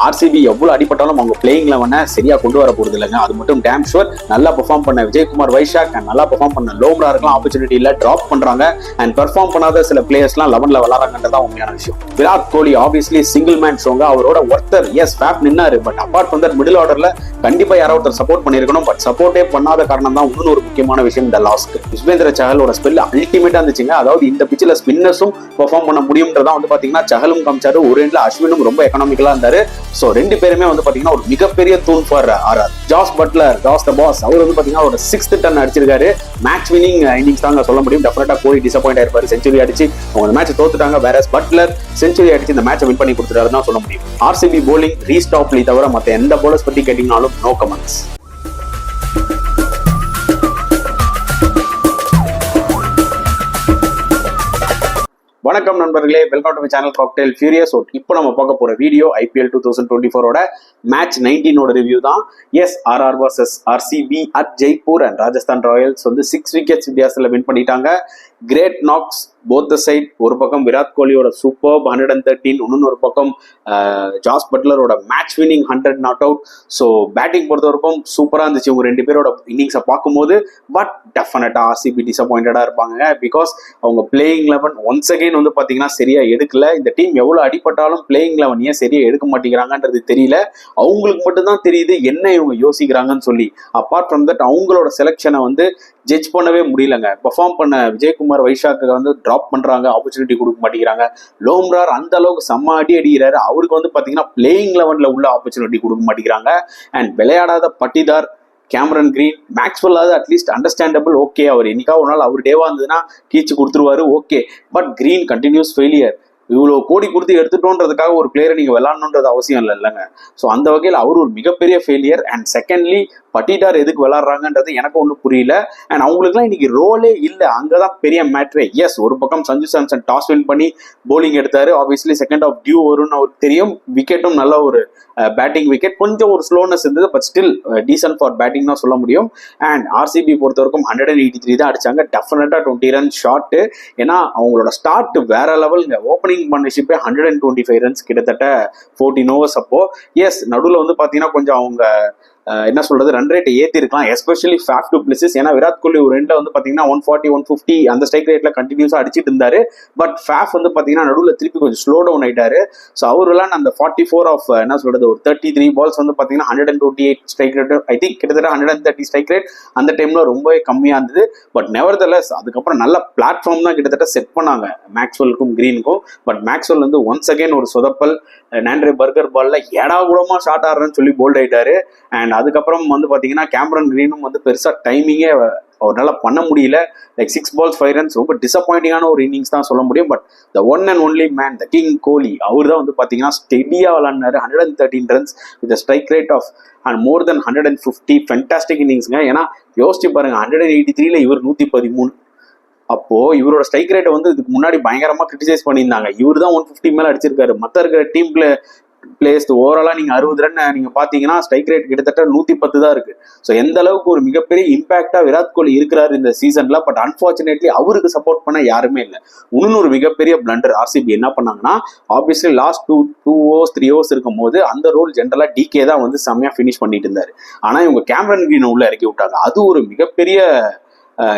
RCB எவ்வளவு அடிப்பட்டாலும் அவங்க playing லெவனை சரியா கொண்டு வர போறது இல்லைங்க. அது மட்டும் டேம் ஷுவர். நல்லா பெர்ஃபார்ம் பண்ண விஜயகுமார் வைஷாக் அண்ட் நல்லா பெர்ஃபார்ம் பண்ண லோம்ரா இருக்கலாம் ஆப்பர்ச்சுனிட்டி இல்ல டிராப் பண்றாங்க. அண்ட் பெர்ஃபார்ம் பண்ணாத சில பிளேயர்ஸ்லாம் 11ல விளாடுறாங்கன்றதான் உண்மையான விஷயம். Virat Kohli obviously single man ஸ்ட்ராங்கா அவரோட ஒருத்தர் எஸ் ஃபேப் நின்னாரு. But apart from that middle ஆர்டர்ல கண்டிப்பா யாரோ ஒருத்தர் சப்போர்ட் பண்ணிருக்கணும். பட் சப்போர்ட்டே பண்ணாத காரணம் தான் இன்னொரு ஒரு முக்கியமான விஷயம் இந்த லாஸ்க்கு. யுஸ்வேந்திர சஹலோட ஸ்பெல் அல்டிமேட்டா இருந்துச்சுங்க. அதாவது இந்த பிச்சில் ஸ்பின்னர்ஸும் பெர்ஃபார்ம் பண்ண முடியும்ன்றதான் வந்து பாத்தீங்கன்னா சஹலும் காமிச்சாரு. ஒரு எண்ட்ல அஸ்வினும் ரொம்ப எக்கனாமிக்கலா இருந்தாரு. சோ ரெண்டு பேருமே வந்து பாத்தீங்கன்னா ஒரு மிகப்பெரிய தூண் for RR. Jos Butler, Jos the boss, அவர் வந்து பாத்தீங்கன்னா ஒரு 6th டன் அடிச்சிருக்காரு. மேட்ச் வினிங் இன்னிங்ஸ் தாங்க சொல்ல முடியும். டெஃபினட்டா கோலி டிசப்பாயிண்ட் ஆயிருப்பாரு. செஞ்சுரி அடிச்சு அவங்க மேட்ச் தோத்துட்டாங்க. வேற பட்லர் செஞ்சுரி அடிச்சு இந்த மேட்சை வின் பண்ணி கொடுத்துட்டாரு தான் சொல்ல முடியும். ஆர்சிபி போலிங் ரீஸ்டாப்லி தவிர மத்த எந்த போலர்ஸ் பத்தி கேட்டீங்கனாலும் நோ கமெண்ட்ஸ். வணக்கம் நண்பர்களே, welcome to my channel cocktail furious. இப்போ நம்ம பார்க்க போற வீடியோ ஐபிஎல் 2024 மேட்ச் 19 ரிவ்யூ தான். Yes, RR versus RCB at Jaipur and Rajasthan Royals வந்து 6 விக்கெட்ஸ் வித்தியாசத்தில் வின் பண்ணிட்டாங்க. Great knocks both the side. ஒரு பக்கம் விராட் கோலியோட சூப்பர் 113, இன்னொரு பக்கம் ஜாஸ் பட்லரோட match winning 100 not out. So batting பொறுத்த வரைக்கும் சூப்பராக இருந்துச்சு உங்க ரெண்டு பேரோட இன்னிங்ஸை பார்க்கும்போது. பட் டெஃபினட்டா ஆர்சிபி டிசப்பாயிண்டடா இருப்பாங்க. பிகாஸ் அவங்க பிளேயிங் லெவன் ஒன்ஸ் அகெயின் வந்து பார்த்தீங்கன்னா சரியா எடுக்கல. இந்த டீம் எவ்வளோ அடிப்பட்டாலும் பிளேயிங் லெவன் ஏன் சரியா எடுக்க மாட்டேங்கிறாங்கன்றது தெரியல. அவங்களுக்கு மட்டும்தான் தெரியுது என்ன இவங்க யோசிக்கிறாங்கன்னு சொல்லி. அப்பார்ட் ஃப்ரம் தட் அவங்களோட செலெக்ஷனை வந்து ஜட்ஜ் பண்ணவே முடியலங்க. பெர்ஃபார்ம் பண்ண விஜயகுமார் வைஷாக்கு வந்து டிராப் பண்றாங்க, ஆப்பர்ச்சுனிட்டி கொடுக்க மாட்டேங்கிறாங்க. லோம்ரார் அந்த அளவுக்கு செம்ம அடி அடிக்கிறாரு. அவருக்கு வந்து பாத்தீங்கன்னா பிளேயிங் லெவன்ல உள்ள ஆப்பர்ச்சுனிட்டி கொடுக்க மாட்டேங்கிறாங்க. அண்ட் விளையாடாத பட்டிதார், கேமரன் கிரீன், மேக்ஸ்வெல்லாவது அட்லீஸ்ட் அண்டர்ஸ்டாண்டபிள். ஓகே, அவர் என்னைக்கா ஒரு நாள் அவர் டேவா இருந்ததுன்னா கீச்சு கொடுத்துருவாரு. Okay, but Green continues failure. இவ்வளோ கோடி கொடுத்து எடுத்துட்டோன்றதுக்காக ஒரு பிளேயரை நீங்க விளாடணுன்றது அவசியம் இல்லைங்க. ஸோ அந்த வகையில் அவர் ஒரு மிகப்பெரிய ஃபெயிலியர். அண்ட் செகண்ட்லி பட்டிடார் எதுக்கு விளாடுறாங்கன்றது எனக்கு ஒன்றும் புரியல. அண்ட் அவங்களுக்குலாம் இன்னைக்கு ரோலே இல்லை. அங்கதான் பெரிய மேட்ரே. எஸ், ஒரு பக்கம் சஞ்சு சாம்சன் டாஸ் வின் பண்ணி போலிங் எடுத்தாரு. ஆப்வியஸ்லி செகண்ட் ஆஃப் டியூ வரும்னு அவருக்கு தெரியும். விக்கெட்டும் நல்ல ஒரு பேட்டிங் விக்கெட். கொஞ்சம் ஒரு ஸ்லோனஸ் இருந்தது, but still decent for batting தான் சொல்ல முடியும். அண்ட் ஆர்சிபி பொறுத்த வரைக்கும் 183 தான் அடிச்சாங்க. டெஃபினட்டா 20 ரன் ஷாட்டு. ஏன்னா அவங்களோட ஸ்டார்ட் வேற லெவலுங்க. ஓப்பனிங் பார்ட்னர்ஷிப்பே 125 ரன்ஸ், கிட்டத்தட்ட 14 ஓவர்ஸ். அப்போ எஸ், நடுவில் வந்து பாத்தீங்கன்னா கொஞ்சம் அவங்க என்ன சொல்றது ரன் ரேட்டை ஏற்றிருக்கலாம், எஸ்பெஷலி ஃபேஃப் டு பிளேசஸ். ஏன்னா விராட் கோலி ஒரு ரெண்டில் வந்து பார்த்தீங்கன்னா 140, 150 அந்த ஸ்ட்ரைக் ரேட்ல கண்டினியூஸாக அடிச்சிட்டு இருந்தாரு. பட் ஃபேஃப் வந்து பார்த்தீங்கன்னா நடுவில் திருப்பி கொஞ்சம் ஸ்லோ டவுன் ஆயிட்டாரு. ஸோ அவரெல்லாம் அந்த 44 ஆஃப் என்ன சொல்றது ஒரு 33 பால்ஸ் வந்து பார்த்தீங்கன்னா 128 ஸ்ட்ரைக் ரேட், ஐ திங்க் கிட்டத்தட்ட 130 ஸ்ட்ரைக் ரேட் அந்த டைம்ல ரொம்பவே கம்மியாக இருந்தது. பட் நெவர்தலெஸ் அதுக்கப்புறம் நல்ல பிளாட்ஃபார்ம் தான் கிட்டத்தட்ட செட் பண்ணாங்க மேக்ஸ்வெலுக்கும் கிரீனுக்கும். பட் மேக்ஸ்வெல் வந்து ஒன்ஸ் அகேன் ஒரு சொதப்பல். நாண்ட்ரே பர்கர் பால்ல ஏடா கூடமா ஷார்ட் ஆடுறேன்னு சொல்லி போல்ட் ஆயிட்டாரு. அண்ட் அதுக்கப்புறம் வந்து பாத்தீங்கன்னா கேமரன் கிரீனும் வந்து பெருசா டைமிங்கே அவரால் பண்ண முடியல. லைக் 6 balls 5 runs, ரொம்ப டிசப்பாயிண்டிங்கான ஒரு இன்னிங்ஸ் தான் சொல்ல முடியும். But the one and only man, the king Kohli, அவர் தான் வந்து பாத்தீங்கன்னா ஸ்டெடியா விளாண்டாரு. 113 runs with strike rate of and more then 150. Fantastic இன்னிங்ஸ்ங்க. ஏன்னா யோசிச்சு பாருங்க, 183ல இவர் 113. அப்போ இவரோட ஸ்ட்ரைக் ரேட்டை வந்து இதுக்கு முன்னாடி பயங்கரமா கிரிட்டிசைஸ் பண்ணியிருந்தாங்க. இவர் தான் 150 மேல அடிச்சிருக்காரு. மற்ற இருக்கிற டீம் பிளேஸ் ஓவராலா நீங்க 60 ரன் நீங்க பாத்தீங்கன்னா ஸ்ட்ரைக் ரேட் கிட்டத்தட்ட 110 தான் இருக்கு. ஸோ எந்த அளவுக்கு ஒரு மிகப்பெரிய இம்பாக்டா விராட் கோலி இருக்கிறாரு இந்த சீசன்ல. பட் அன்பார்ச்சுனேட்லி அவருக்கு சப்போர்ட் பண்ண யாருமே இல்லை. இன்னொரு மிகப்பெரிய பிளண்டர் ஆர்சிபி என்ன பண்ணாங்கன்னா, ஆப்வியஸ்லி லாஸ்ட் 2 overs 3 overs இருக்கும் போது அந்த ரோல் ஜென்ரலா டிகே தான் வந்து செம்மையா ஃபினிஷ் பண்ணிட்டு இருந்தாரு. ஆனா இவங்க கேமரன் கிரீன் உள்ள இறக்கி விட்டாங்க. அது ஒரு மிகப்பெரிய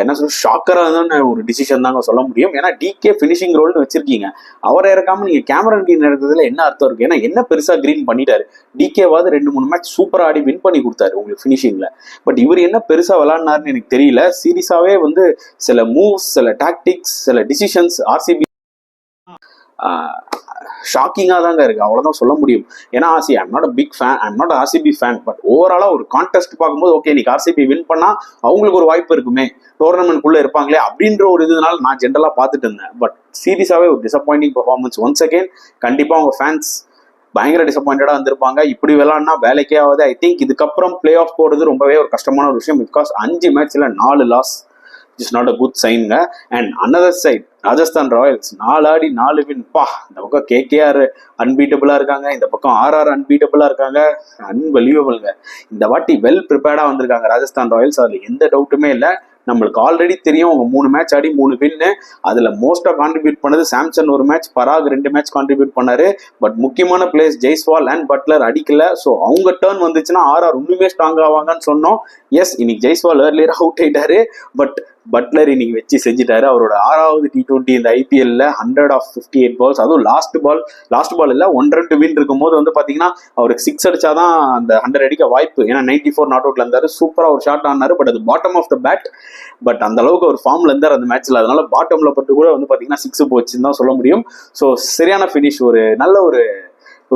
என்ன சொல்ற ஷாக்கரான ஒரு டிசிஷன் தாங்க சொல்ல முடியும். ஏன்னா டிகே ஃபினிஷிங் ரோல்னு வச்சிருக்கீங்க, அவரை இறக்காம நீங்க கேமரன் கிரீன் இறக்குறதுல என்ன அர்த்தம் இருக்கு? ஏன்னா என்ன பெருசா கிரீன் பண்ணிட்டாரு? டிகேவாவது 2-3 மேட்ச் சூப்பரா ஆடி வின் பண்ணி கொடுத்தாரு உங்களுக்கு ஃபினிஷிங்ல. பட் இவர் என்ன பெருசா விளாட்னாருன்னு எனக்கு தெரியல. சீரியஸாவே வந்து சில மூவ்ஸ், சில டாக்டிக்ஸ், சில டிசிஷன்ஸ் ஆர்சிபி ஷாக்கிங்காக தாங்க இருக்கு. அவ்வளோதான் சொல்ல முடியும். ஏன்னா I'm not a big fan, I'm not RCB fan. But ஓவராலா ஒரு கான்டெஸ்ட் பார்க்கும்போது ஓகே, இன்னைக்கு ஆர்சிபி வின் பண்ணா அவங்களுக்கு ஒரு வாய்ப்பு இருக்குமே, டோர்னமெண்ட்குள்ள இருப்பாங்களே அப்படின்ற ஒரு இதனால நான் ஜென்ரலா பார்த்துட்டு இருந்தேன். பட் சீரியஸாவே ஒரு டிசப்பாயிண்டிங் பெர்ஃபார்மன்ஸ். ஒன்ஸ் அகேன் கண்டிப்பா அவங்க ஃபேன்ஸ் பயங்கர டிசப்பாயிண்டடா வந்திருப்பாங்க. இப்படி விளாட்னா வேலைக்கே ஆகுது. ஐ திங்க் இதுக்கப்புறம் பிளே ஆஃப் போடுறது ரொம்பவே ஒரு கஷ்டமான ஒரு விஷயம். பிகாஸ் 5 மேட்ச்ல 4 loss is not a good சைன்ங்க. And another side Rajasthan Royals 4 ஆடி 4 வின். பா, இந்த பக்கம் கேகேஆர் அன்பீட்டபிளா இருக்காங்க, இந்த பக்கம் ஆர்ஆர் அன்பீட்டபிளா இருக்காங்க. அன்பிலீவபிள்ங்க. இந்த வாட்டி வெல் ப்ரிப்பேர்டா வந்திருக்காங்க ராஜஸ்தான் ராயல்ஸ், அதுல எந்த டவுட்டுமே இல்லை. நம்மளுக்கு ஆல்ரெடி தெரியும் அவங்க 3 மேட்ச் ஆடி 3 வின்னு. அதுல மோஸ்டா கான்ட்ரிபியூட் பண்ணது சாம்சன் ஒரு மேட்ச், பராக் 2 மேட்ச் கான்ட்ரிபியூட் பண்ணாரு. பட் முக்கியமான பிளேயர்ஸ் ஜெய்ஸ்வால் அண்ட் பட்லர் அடிக்கல. ஸோ அவங்க டர்ன் வந்துச்சுன்னா ஆர்ஆர் இன்னுமே ஸ்ட்ராங் ஆவாங்கன்னு சொன்னோம். எஸ், இன்னைக்கு ஜெய்ஸ்வால் ஏர்லியர் அவுட் ஆயிட்டாரு. பட் பட்லர் இன்னைக்கு வச்சு செஞ்சுட்டாரு. அவரோட 6வது T20 இந்த IPL-ல 100 of 58 balls, அதுவும் லாஸ்ட் பால் இல்ல 1 run வின் இருக்கும் போது வந்து பாத்தீங்கன்னா அவருக்கு 6 அடிச்சாதான் அந்த 100 அடிக்க வாய்ப்பு. ஏன்னா 94 நாட் அவுட்ல இருந்தாரு. சூப்பரா ஒரு ஷாட் ஆனாரு. பட் அது bottom of the bat. But அந்த அளவுக்கு ஒரு ஃபார்ம்ல இருந்தார் அந்த மேட்ச்ல. அதனால பாட்டம்ல பட்டு கூட வந்து பாத்தீங்கன்னா 6 போச்சுன்னு தான் சொல்ல முடியும். ஸோ சரியான ஃபினிஷ், ஒரு நல்ல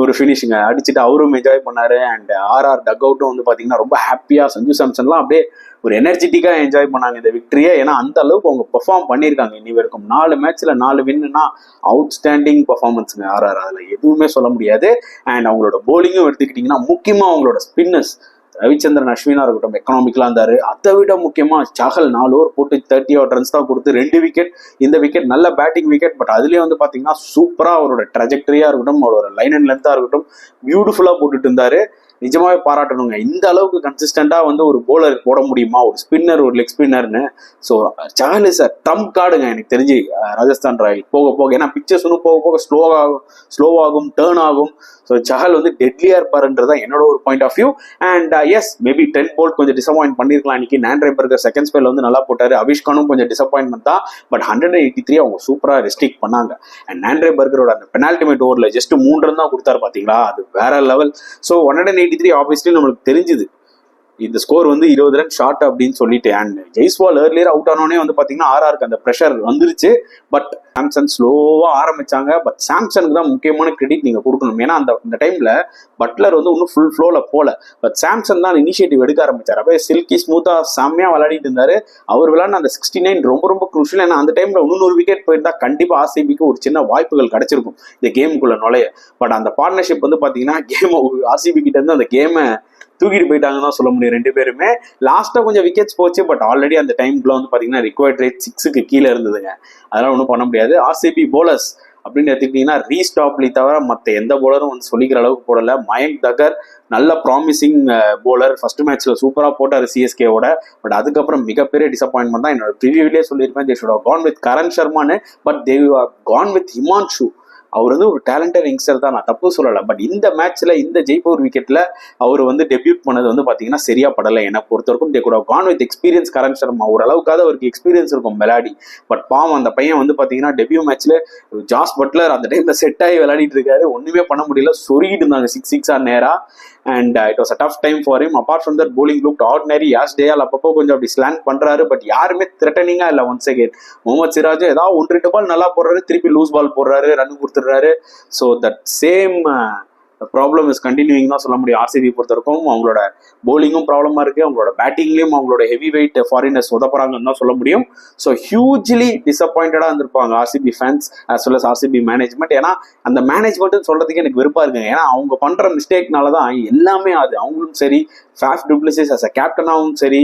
ஒரு ஃபினிஷிங்க அடிச்சுட்டு அவரும் என்ஜாய் பண்ணாரு. அண்ட் ஆர்ஆர் டக் அவுட்டும் வந்து பாத்தீங்கன்னா ரொம்ப ஹாப்பியா, சஞ்சு சாம்சன்லாம் அப்படியே ஒரு எனர்ஜெட்டிக்கா என்ஜாய் பண்ணாங்க இந்த விக்டரியை. ஏன்னா அந்த அளவுக்கு அவங்க பெர்ஃபார்ம் பண்ணியிருக்காங்க இன்னி வரைக்கும். 4 மேட்ச்ல 4 வின்னுனா அவுட்ஸ்டாண்டிங் பெர்ஃபார்மன்ஸுங்க ஆர்ஆர், அதுல எதுவுமே சொல்ல முடியாது. அண்ட் அவங்களோட போலிங்கும் எடுத்துக்கிட்டீங்கன்னா முக்கியமா அவங்களோட ஸ்பின்னர்ஸ் ரவிச்சந்திரன் அஸ்வினா இருக்கட்டும், எக்கனாமிக்கலா இருந்தாரு. அதை விட முக்கியமா சஹல் 4 ஓவர் போட்டு 30 ரன்ஸ் தான் கொடுத்து 2 விக்கெட். இந்த விக்கெட் நல்ல பேட்டிங் விக்கெட். பட் அதுலயே வந்து பாத்தீங்கன்னா சூப்பரா அவரோட ட்ரெஜெக்டரியா இருக்கட்டும், அவரோட லைன் அண்ட் லென்த்தா இருக்கட்டும் பியூட்டிஃபுல்லா போட்டுட்டு இருந்தாரு. நிஜமாவே பாராட்டணுங்க. இந்த அளவுக்கு கன்சிஸ்டண்டா வந்து ஒரு போலர் போட முடியுமா, ஒரு ஸ்பின்னர், ஒரு லெக் ஸ்பின்னர்னு. So Chahal is a trump கார்டுங்க எனக்கு தெரிஞ்சு ராஜஸ்தான் ராயல் போக போக. ஏன்னா பிக்சர்ஸ் இன்னும் போக போக ஸ்லோவாகும், டேர்ன் ஆகும். ஸோ சஹல் வந்து டெட்லியா இருப்பாருன்றதான் என்னோட ஒரு point of view. And yes, maybe 10 Boult கொஞ்சம் டிசப்பாயிண்ட் பண்ணிருக்கலாம் இன்னைக்கு. நாண்ட்ரே பர்கர் செகண்ட் ஸ்பெல் வந்து நல்லா போட்டாரு. அவிஷ்கானும் கொஞ்சம் டிசப்பாயின்மெண்ட் தான். பட் 183 அவங்க சூப்பரா ரெஸ்ட்ரிக்ட் பண்ணாங்க. அண்ட் நாண்ட்ரே பர்கரோட அந்த பெனால்டிமேட் ஓவர்ல ஜஸ்ட் 3 ரன் தான் கொடுத்தாரு பாத்தீங்களா, அது வேற லெவல். ஸோ 183 ஆப்வியஸ்லி நம்மளுக்கு தெரிஞ்சுது இந்த ஸ்கோர் வந்து 20 ரன் ஷார்ட் அப்படின்னு சொல்லிட்டு. அண்ட் ஜெய்ஸ்வால் ஏர்லியர் அவுட் ஆனோடனே வந்து பாத்தீங்கன்னா ஆர்ஆருக்கு அந்த ப்ரெஷர் வந்துருச்சு. பட் சாம்சன் ஸ்லோவா ஆரம்பிச்சாங்க. பட் சாம்சனுக்கு தான் முக்கியமான கிரெடிட் நீங்க கொடுக்கணும். ஏன்னா அந்த டைம்ல பட்லர் வந்து இன்னும் ஃபுல் ஃப்ளோல போல. பட் சாம்சன் தான் இனிஷியேட்டிவ் எடுக்க ஆரம்பிச்சார். அப்படியே சில்கி ஸ்மூத்தா செம்மையா விளையாடிட்டு இருந்தாரு. அவர் விளையாடின அந்த 69 ரொம்ப ரொம்ப குரூஷியல். ஏன்னா அந்த டைம்ல 100 விக்கெட் போயிருந்தா கண்டிப்பா ஆர்சிபிக்கு ஒரு சின்ன வாய்ப்புகள் கிடைச்சிருக்கும் இந்த கேமுக்குள்ள நுழைய. பட் அந்த பார்ட்னர்ஷிப் வந்து பாத்தீங்கன்னா கேம் ஆர்சிபி கிட்ட இருந்து அந்த கேமை தூக்கிட்டு போயிட்டாங்கன்னு தான் சொல்ல முடியும். 2 பேருமே லாஸ்டா கொஞ்சம் விக்கெட்ஸ் போச்சு. பட் ஆல்ரெடி அந்த டைம்ல வந்து பாத்தீங்கன்னா ரிக்வயர்ட் ரேட் 6க்கு கீழே இருந்ததுங்க. அதெல்லாம் ஒன்றும் பண்ண முடியாது. ஆர்சிபி போலர்ஸ் அப்படின்னு எடுத்துக்கிட்டீங்கன்னா ரீஸ்டாப்லி தவிர மற்ற எந்த போலரும் வந்து சொல்லிக்கிற அளவுக்கு போடல. மயங்க் தகர் நல்ல ப்ராமிசிங் போலர். ஃபர்ஸ்ட் மேட்ச்ல சூப்பரா போட்டாரு சிஎஸ்கேவோட. பட் அதுக்கப்புறம் மிகப்பெரிய டிசப்பாயின்மெண்ட் தான். என்னோட ப்ரிவியூவிலே சொல்லியிருப்பேன், they should have gone with Karan சர்மான்னு. But they have gone with Himanshu. அவர் வந்து ஒரு டேலண்டட் யங்ஸ்டர் தான், நான் தப்பு சொல்லலை. பட் இந்த மேட்ச்ல இந்த ஜெய்ப்பூர் விக்கெட்ல அவர் வந்து டெபியூட் பண்ணது வந்து பாத்தீங்கன்னா சரியா படலை. என்னை பொறுத்த வரைக்கும் they could have gone with experience Karan Sharma. ஓரளவுக்காவது அவருக்கு எக்ஸ்பீரியன்ஸ் இருக்கும் விளையாடி. பட் பாவம் அந்த பையன் வந்து பாத்தீங்கன்னா டெபியூ மேட்ச்ல ஜாஸ் பட்லர் அந்த டைம்ல செட் ஆகி விளையாடிட்டு இருக்காரு. ஒண்ணுமே பண்ண முடியல, சொருகிட்டு இருந்தாங்க 6 நேரா. And it was a tough time for him. Apart from that bowling looked ordinary. யாஸ் டேயால் அப்பப்போ கொஞ்சம் அப்படி ஸ்லாண்ட் பண்றாரு. பட் யாருமே த்ரெட்டனிங்கா இல்லை. ஒன்ஸ் அகேன் முகமது சிராஜ் ஏதாவது 1-2 பால் நல்லா போடுறாரு, திருப்பி லூஸ் பால் போடுறாரு, ரன் கொடுத்துடுறாரு. So that same problem is continuing தான் சொல்ல முடியும். ஆர்சிபி பொறுத்த வரைக்கும் அவங்களோட போலிங்கும் ப்ராப்ளமா இருக்கு, அவங்களோட பேட்டிங்லயும் அவங்களோட ஹெவி வெயிட் ஃபாரினர்ஸ் உதப்புறாங்கன்னு தான் சொல்ல முடியும். ஸோ ஹியூஜ்லி டிசப்பாயிண்டடா இருந்திருப்பாங்க RCB fans as well as RCB management. ஏன்னா அந்த மேனேஜ்மெண்ட் சொல்றதுக்கு எனக்கு விருப்பா இருக்குங்க. ஏன்னா அவங்க பண்ற மிஸ்டேக்னால தான் எல்லாமே ஆகுது. அவங்களும் சரி, Faf to Plessis as a கேப்டனாகவும் சரி,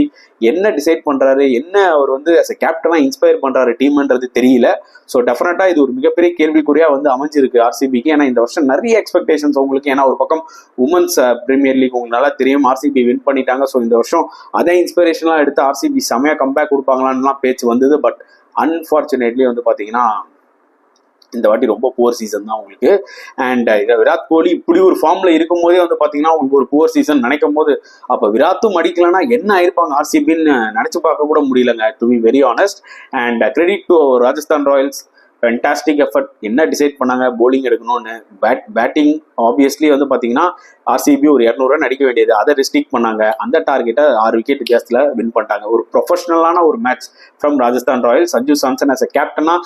என்ன டிசைட் பண்றாரு, என்ன அவர் வந்து as a கேப்டனா இன்ஸ்பயர் பண்றாரு டீம்ன்றது தெரியல. ஸோ டெஃபினட்டா இது ஒரு மிகப்பெரிய கேள்விக்குறியா வந்து அமைஞ்சிருக்கு ஆர்சிபிக்கு. ஏன்னா இந்த வருஷம் நிறைய எக்ஸ்பெக்டேஷன்ஸ் உங்களுக்கு. ஏன்னா ஒரு பக்கம் உமன்ஸ் பிரீமியர் லீக் உங்களுக்கு நல்லா தெரியும், ஆர்சிபி வின் பண்ணிட்டாங்க. ஸோ இந்த வருஷம் அதே இன்ஸ்பிரேஷன்லாம் எடுத்து ஆர்சிபி செமையா கம்பேக் கொடுப்பாங்களான்லாம் பேச்சு வந்தது. பட் அன்பார்ச்சுனேட்லி வந்து பாத்தீங்கன்னா இந்த வாட்டி ரொம்ப புவர் சீசன் தான் உங்களுக்கு. அண்ட் விராட் கோலி இப்படி ஒரு ஃபார்ம்ல இருக்கும் போதே வந்து பாத்தீங்கன்னா உங்களுக்கு ஒரு புவர் சீசன் நினைக்கும் போது, அப்ப விராட்டும் அடிக்கலன்னா என்ன ஆயிருப்பாங்க ஆர்சிபின்னு நினைச்சு பார்க்க கூட முடியலங்க, to be very honest. And credit to Rajasthan Royals, fantastic effort. என்ன டிசைட் பண்ணாங்க, போலிங் எடுக்கணும்னு. பேட்டிங் ஆப்வியஸ்லி வந்து பாத்தீங்கன்னா ஆர்சிபி ஒரு 200 ரன் அடிக்க வேண்டியது, அதை ரெஸ்ட்ரிக்ட் பண்ணாங்க. அந்த டார்கெட்டை 6 விக்கெட் வித்தியாசத்துல வின் பண்ணிட்டாங்க. ஒரு ப்ரொஃபஷனலான ஒரு match from Rajasthan Royals. Sanju Samson as a கேப்டனா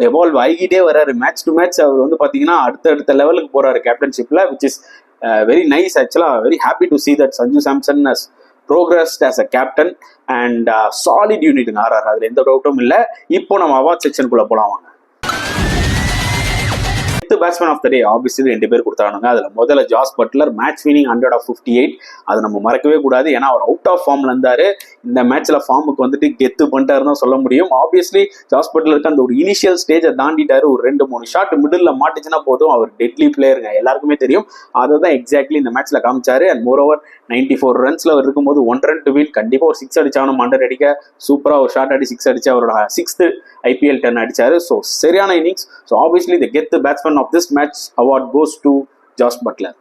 எவால்வ் ஆகிட்டே வராரு. மேட்ச் டு மேட்ச் அவர் வந்து பாத்தீங்கன்னா அடுத்த லெவலுக்கு போறாரு கேப்டன்ஷிப்ல, விச் இஸ் வெரி நைஸ். ஆக்சுவலா very happy to see that Sanju Samson has progressed as a captain and solid unit RR, அதுல எந்த டவுட்டும் இல்லை. இப்போ நம்ம அவார்ட் செக்ஷனுக்குள்ள போலாம் வாங்க. Batsman of the day obviously 2 பேர் கொடுத்தானுங்க. அதுல முதல்ல ஜாஸ் பட்லர், மேட்ச் வினிங் 100/58. அது நம்ம மறக்கவே கூடாது. ஏன்னா அவர் அவுட் ஆஃப் ஃபார்ம்ல இருந்தாரு. இந்த மேட்ச்ல ஃபார்முக்கு வந்துட்டு கெத்து பண்ணிட்டாருன்னு சொல்ல முடியும். ஆப்வியஸ்லி ஜாஸ் பட்லருக்கு அந்த ஒரு இனிஷியல் ஸ்டேஜை தாண்டிட்டாரு. ஒரு 2-3 ஷாட் மிடில் மாட்டுச்சுன்னா போதும், அவர் டெட்லி பிளேயருங்க, எல்லாருக்குமே தெரியும். அதை தான் எக்ஸாக்ட்லி இந்த மேட்ச்ல காமிச்சாரு. அண்ட் மோர் ஓவர் 94 ரன்ஸ்ல இருக்கும்போது 1 ரன் டு வின். கண்டிப்பா ஒரு 6 அடிச்சாலும் 100 அடிக்க சூப்பரா ஒரு ஷாட் அடி 6 அடிச்சு அவரோட 6th IPL 10 அடிச்சாரு. ஸோ சரியான இன்னிங்ஸ். ஸோ ஆப்வியஸ்லி தி கெத் the batsman of this match award goes to Jos Buttler.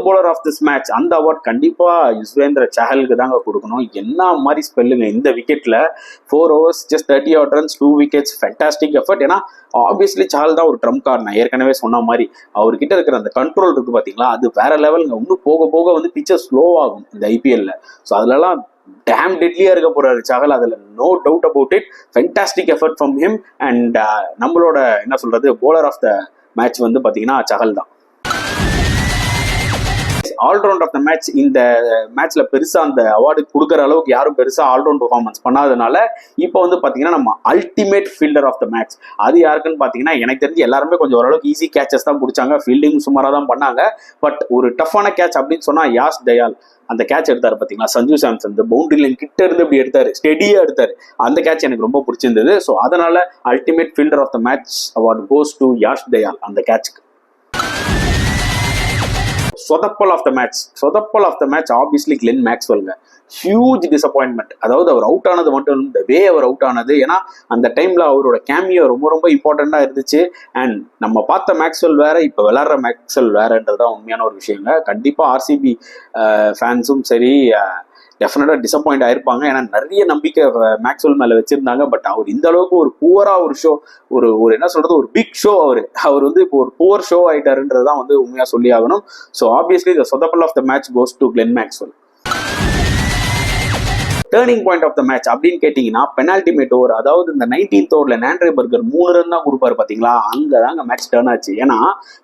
bowler of this match அந்த அவார்ட் கண்டிப்பா யுஸ்வேந்திர சஹலுக்கு தாங்க கொடுக்கணும். என்ன மாதிரி ஸ்பெல்லுங்க இந்த விக்கெட்ல. 4 overs just 30 odd runs, 2 wickets, fantastic effort. ஏன்னா ஆப்வியஸ்லி சஹல் தான் ஒரு ட்ரம் கார்டு. நான் ஏற்கனவே சொன்ன மாதிரி அவர்கிட்ட இருக்கிற அந்த கண்ட்ரோல் இருக்கு பாத்தீங்களா, அது வேற லெவலுங்க. இன்னும் போக போக வந்து பிச்சர் ஸ்லோ ஆகும் இந்த IPL-ல. ஸோ அதுலலாம் டேம் டெட்லியா இருக்க போறாரு சஹல், அதுல no doubt about it. Fantastic effort from him. And நம்மளோட என்ன சொல்றது bowler ஆஃப் த மேட்ச் வந்து பாத்தீங்கன்னா சஹல் தான். ஆல்ரவுண்ட் ஆஃப் த மேட்ச் இந்த மேட்ச்ல பெருசா அந்த அவார்டு கொடுக்குற அளவுக்கு யாரும் பெருசா ஆல்ரவுண்ட் பெர்ஃபார்மன்ஸ் பண்ணாதனால இப்போ வந்து பாத்தீங்கன்னா நம்ம ultimate fielder of the match அது யாருக்குன்னு பாத்தீங்கன்னா, எனக்கு தெரிஞ்சு எல்லாருமே கொஞ்சம் ஓரளவுக்கு ஈஸி கேச்சஸ் தான் பிடிச்சாங்க. ஃபீல்டிங் சுமாரா தான் பண்ணாங்க. பட் ஒரு டஃப்பான கேட்ச் அப்படின்னு சொன்னா யாஷ் தயால் அந்த கேட்ச் எடுத்தாரு பாத்தீங்களா, சஞ்சு சாம்சன் பவுண்டரி லைன் கிட்ட இருந்து இப்படி எடுத்தாரு, ஸ்டெடியா எடுத்தாரு. அந்த கேட்ச் எனக்கு ரொம்ப பிடிச்சிருந்தது. ஸோ அதனால ultimate fielder of the match award goes to Yash Dayal அந்த கேட்ச்க்கு. சொதப்பல் of the match obviously Glenn மேக்ஸ்வெல்ங்க. Huge disappointment. அதாவது அவர் அவுட் ஆனது மட்டும் இந்த வே அவர் அவுட் ஆனது. ஏன்னா அந்த டைம்ல அவரோட கேமியோ ரொம்ப ரொம்ப இம்பார்ட்டண்டா இருந்துச்சு. அண்ட் நம்ம பார்த்த மேக்ஸ்வெல் வேற, இப்ப விளையாடுற மேக்ஸ்வெல் வேறன்றதுதான் உண்மையான ஒரு விஷயங்க. கண்டிப்பா RCB ஃபேன்ஸும் சரி டெஃபினட்டா டிசப்பாயிண்ட் ஆயிருப்பாங்க. ஏன்னா நிறைய நம்பிக்கை மேக்ஸ்வெல் மேல வச்சிருந்தாங்க. பட் அவர் இந்த அளவுக்கு ஒரு புவரா ஒரு ஷோ, ஒரு என்ன சொல்றது, ஒரு பிக் ஷோ அவர் வந்து இப்போ ஒரு புவர் ஷோ ஆயிட்டாருன்றதுதான் வந்து உண்மையா சொல்லி ஆகணும். ஸோ ஆப்வியஸ்லி த சொதப்பல் of the match goes to Glenn Maxwell. Turning point of the match அப்படின்னு கேட்டீங்கன்னா பெனால்டி மேட் ஓவர். அதாவது இந்த 19th ஓவர்ல நாண்ட்ரே பர்கர் 3 ரன் தான் கொடுப்பாரு பாத்தீங்களா, அங்கதாங்க மேட்ச் டர்ன் ஆச்சு. ஏன்னா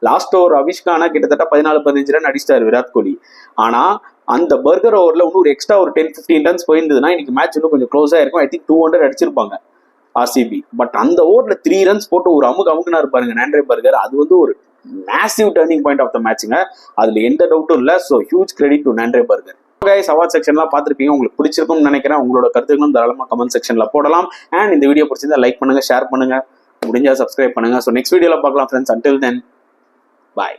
லாஸ்ட் ஓவர் அவிஷ்கானா கிட்டத்தட்ட 14-15 ரன் அடிச்சிட்டாரு விராட் கோலி. ஆனா அந்த பர்கர் ஓவர்ல இன்னும் ஒரு எக்ஸ்ட்ரா ஒரு 10-15 ரன்ஸ் போயிருந்ததுன்னா இன்னைக்கு மேட்ச் இன்னும் கொஞ்சம் க்ளோஸா இருக்கும். I think 200 அடிச்சிருப்பாங்க RCB. பட் அந்த ஓவர்ல 3 ரன்ஸ் போட்டு ஒரு அமுக்குனா இருப்பாருங்க நாண்ட்ரே பர்கர். அது வந்து ஒரு massive turning point of the மேட்சுங்க. அதுல எந்த டவுட்டும் இல்லை. So huge credit to Nandre Burger. Guys, award செக்ஷன்லாம் பார்த்துருப்பீங்க, உங்களுக்கு பிடிச்சிருக்கும்னு நினைக்கிறேன். உங்களோட கருத்துக்களும் தாராளமா கமெண்ட் செக்ஷன்ல போடலாம். அண்ட் இந்த வீடியோ பிடிச்சிருந்தா லைக் பண்ணுங்க, ஷேர் பண்ணுங்க, முடிஞ்சா சப்ஸ்கிரைப் பண்ணுங்க. ஸோ நெக்ஸ்ட் வீடியோல பார்க்கலாம் ஃப்ரெண்ட்ஸ். அன்டில் தென் பாய்.